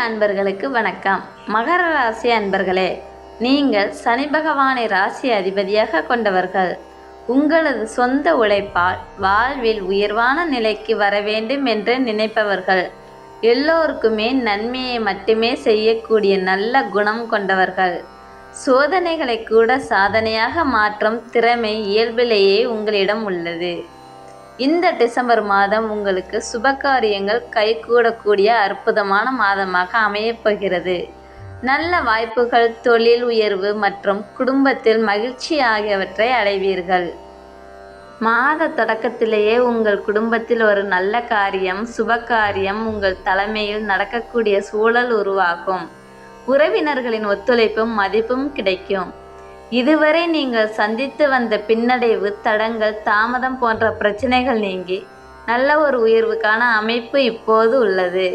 அன்பர்களுக்கு வணக்கம். மகர ராசி அன்பர்களே, நீங்கள் சனி பகவானை ராசி அதிபதியாக கொண்டவர்கள். உங்களது சொந்த உழைப்பால் வாழ்வில் உயர்வான நிலைக்கு வர வேண்டும் என்று நினைப்பவர்கள். எல்லோருக்குமே நன்மையை மட்டுமே செய்யக்கூடிய நல்ல குணம் கொண்டவர்கள். சோதனைகளை கூட சாதனையாக மாற்றும் திறமை இயல்பிலேயே உங்களிடம் உள்ளது. இந்த டிசம்பர் மாதம் உங்களுக்கு சுபகாரியங்கள் கைகூடக்கூடிய அற்புதமான மாதமாக அமையப்போகிறது. நல்ல வாய்ப்புகள், தொழில் உயர்வு மற்றும் குடும்பத்தில் மகிழ்ச்சி ஆகியவற்றை அடைவீர்கள். மாத தொடக்கத்திலேயே உங்கள் குடும்பத்தில் ஒரு நல்ல காரியம், சுபகாரியம் உங்கள் தலைமையில் நடக்கக்கூடிய சூழல் உருவாகும். உறவினர்களின் ஒத்துழைப்பும் மதிப்பும் கிடைக்கும். இதுவரை நீங்கள் சந்தித்து வந்த பின்னடைவு, தடங்கள், தாமதம் போன்ற பிரச்சனைகள் நீங்கி நல்ல ஒரு உயர்வுக்கான அமைப்பு இப்போது உள்ளது.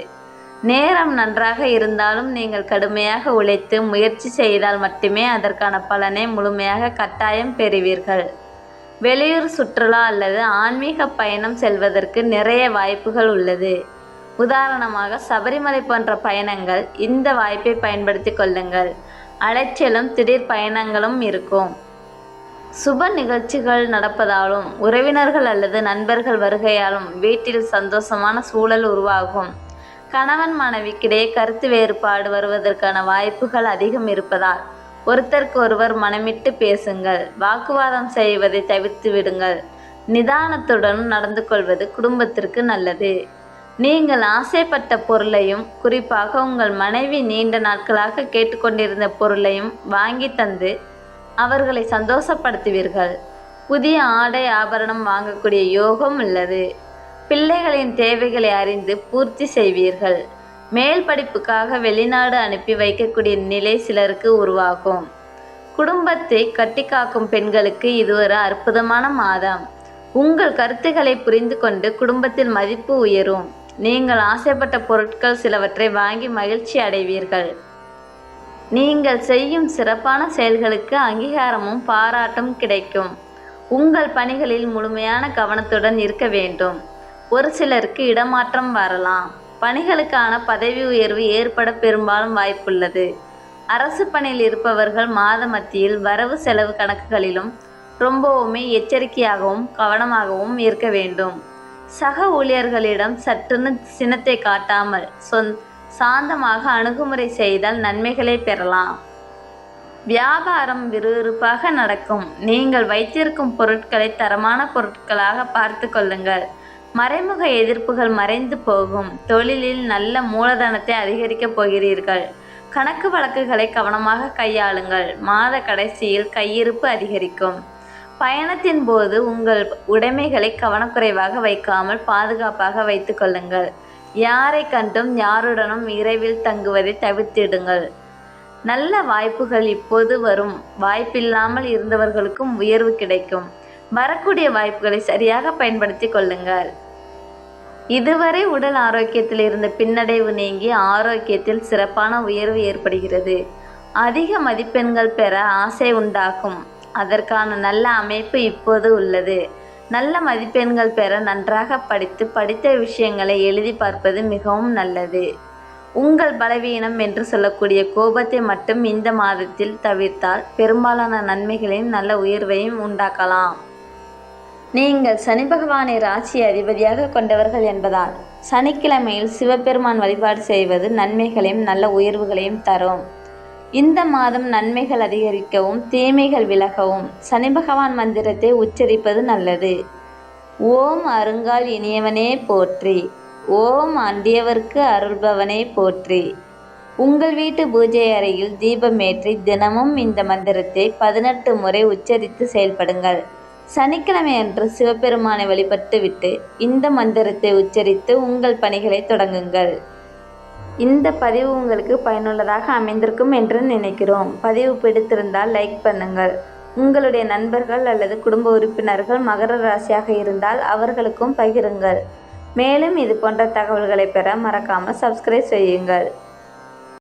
நேரம் நன்றாக இருந்தாலும் நீங்கள் கடுமையாக உழைத்து முயற்சி செய்தால் மட்டுமே அதற்கான பலனை முழுமையாக கட்டாயம் பெறுவீர்கள். வெளியூர் சுற்றுலா அல்லது ஆன்மீக பயணம் செல்வதற்கு நிறைய வாய்ப்புகள் உள்ளது. உதாரணமாக சபரிமலை போன்ற பயணங்கள். இந்த வாய்ப்பை பயன்படுத்தி கொள்ளுங்கள். அலைச்சலும் திடீர் பயணங்களும் இருக்கும். சுப நிகழ்ச்சிகள் நடப்பதாலும் உறவினர்கள் அல்லது நண்பர்கள் வருகையாலும் வீட்டில் சந்தோஷமான சூழல் உருவாகும். கணவன் மனைவிக்கிடையே கருத்து வேறுபாடு வருவதற்கான வாய்ப்புகள் அதிகம் இருப்பதால் ஒருத்தருக்கு ஒருவர் மனமிட்டு பேசுங்கள். வாக்குவாதம் செய்வதை தவிர்த்து விடுங்கள். நிதானத்துடன் நடந்து கொள்வது குடும்பத்திற்கு நல்லது. நீங்கள் ஆசைப்பட்ட பொருளையும், குறிப்பாக உங்கள் மனைவி நீண்ட நாட்களாக கேட்டுக்கொண்டிருந்த பொருளையும் வாங்கி தந்து அவர்களை சந்தோஷப்படுத்துவீர்கள். புதிய ஆடை ஆபரணம் வாங்கக்கூடிய யோகம் உள்ளது. பிள்ளைகளின் தேவைகளை அறிந்து பூர்த்தி செய்வீர்கள். மேல் படிப்புக்காக வெளிநாடு அனுப்பி வைக்கக்கூடிய நிலை சிலருக்கு உருவாகும். குடும்பத்தை கட்டி காக்கும் பெண்களுக்கு இது ஒரு அற்புதமான மாதம். உங்கள் கருத்துக்களை புரிந்து கொண்டு குடும்பத்தில் மதிப்பு உயரும். நீங்கள் ஆசைப்பட்ட பொருட்கள் சிலவற்றை வாங்கி மகிழ்ச்சி அடைவீர்கள். நீங்கள் செய்யும் சிறப்பான செயல்களுக்கு அங்கீகாரமும் பாராட்டும் கிடைக்கும். உங்கள் பணிகளில் முழுமையான கவனத்துடன் இருக்க வேண்டும். ஒரு சிலருக்கு இடமாற்றம் வரலாம். பணிகளுக்கான பதவி உயர்வு ஏற்பட பெரும்பாலும் வாய்ப்புள்ளது. அரசு பணியில் இருப்பவர்கள் மாத மத்தியில் வரவு செலவு கணக்குகளிலும் ரொம்பவுமே எச்சரிக்கையாகவும் கவனமாகவும் இருக்க வேண்டும். சக ஊழியர்களிடம் சற்றுன்னு சினத்தை காட்டாமல் சாந்தமாக அணுகுமுறை செய்தால் நன்மைகளை பெறலாம். வியாபாரம் விறுவிறுப்பாக நடக்கும். நீங்கள் வைத்திருக்கும் பொருட்களை தரமான பொருட்களாக பார்த்து கொள்ளுங்கள். மறைமுக எதிர்ப்புகள் மறைந்து போகும். தொழிலில் நல்ல மூலதனத்தை அதிகரிக்கப் போகிறீர்கள். கணக்கு வழக்குகளை கவனமாக கையாளுங்கள். மாத கடைசியில் கையிருப்பு அதிகரிக்கும். பயணத்தின் போது உங்கள் உடைமைகளை கவனக்குறைவாக வைக்காமல் பாதுகாப்பாக வைத்து கொள்ளுங்கள். யாரை கண்டும் யாருடனும் இரவில் தங்குவதை தவிர்த்திடுங்கள். நல்ல வாய்ப்புகள் இப்போது வரும். வாய்ப்பில்லாமல் இருந்தவர்களுக்கும் உயர்வு கிடைக்கும். வரக்கூடிய வாய்ப்புகளை சரியாக பயன்படுத்தி கொள்ளுங்கள். இதுவரை உடல் ஆரோக்கியத்தில் இருந்த பின்னடைவு நீங்கி ஆரோக்கியத்தில் சிறப்பான உயர்வு ஏற்படுகிறது. அதிக மதிப்பெண்கள் பெற ஆசை உண்டாகும். அதற்கான நல்ல அமைப்பு இப்போது உள்ளது. நல்ல மதிப்பெண்கள் பெற நன்றாக படித்த விஷயங்களை எழுதி பார்ப்பது மிகவும் நல்லது. உங்கள் பலவீனம் என்று சொல்லக்கூடிய கோபத்தை மட்டும் இந்த மாதத்தில் தவிர்த்தால் பெரும்பாலான நன்மைகளையும் நல்ல உயர்வையும் உண்டாக்கலாம். நீங்கள் சனி பகவானை ராசி அதிபதியாக கொண்டவர்கள் என்பதால் சனிக்கிழமையில் சிவபெருமான் வழிபாடு செய்வது நன்மைகளையும் நல்ல உயர்வுகளையும் தரும். இந்த மாதம் நன்மைகள் அதிகரிக்கவும் தீமைகள் விலகவும் சனி பகவான் மந்திரத்தை உச்சரிப்பது நல்லது. ஓம் அருங்கால் இனியவனே போற்றி. ஓம் அண்டியவர்க்கு அருள்பவனே போற்றி. உங்கள் வீட்டு பூஜை அறையில் தீபமேற்றி தினமும் இந்த மந்திரத்தை 18 முறை உச்சரித்து செயல்படுங்கள். சனிக்கிழமை அன்று சிவபெருமானை வழிபட்டு விட்டு இந்த மந்திரத்தை உச்சரித்து உங்கள் பணிகளை தொடங்குங்கள். இந்த பதிவு உங்களுக்கு பயனுள்ளதாக அமைந்திருக்கும் என்று நினைக்கிறோம். பதிவு பிடித்திருந்தால் லைக் பண்ணுங்கள். உங்களுடைய நண்பர்கள் அல்லது குடும்ப உறுப்பினர்கள் மகர ராசியாக இருந்தால் அவர்களுக்கும் பகிருங்கள். மேலும் இது போன்ற தகவல்களை பெற மறக்காமல் சப்ஸ்கிரைப் செய்யுங்கள்.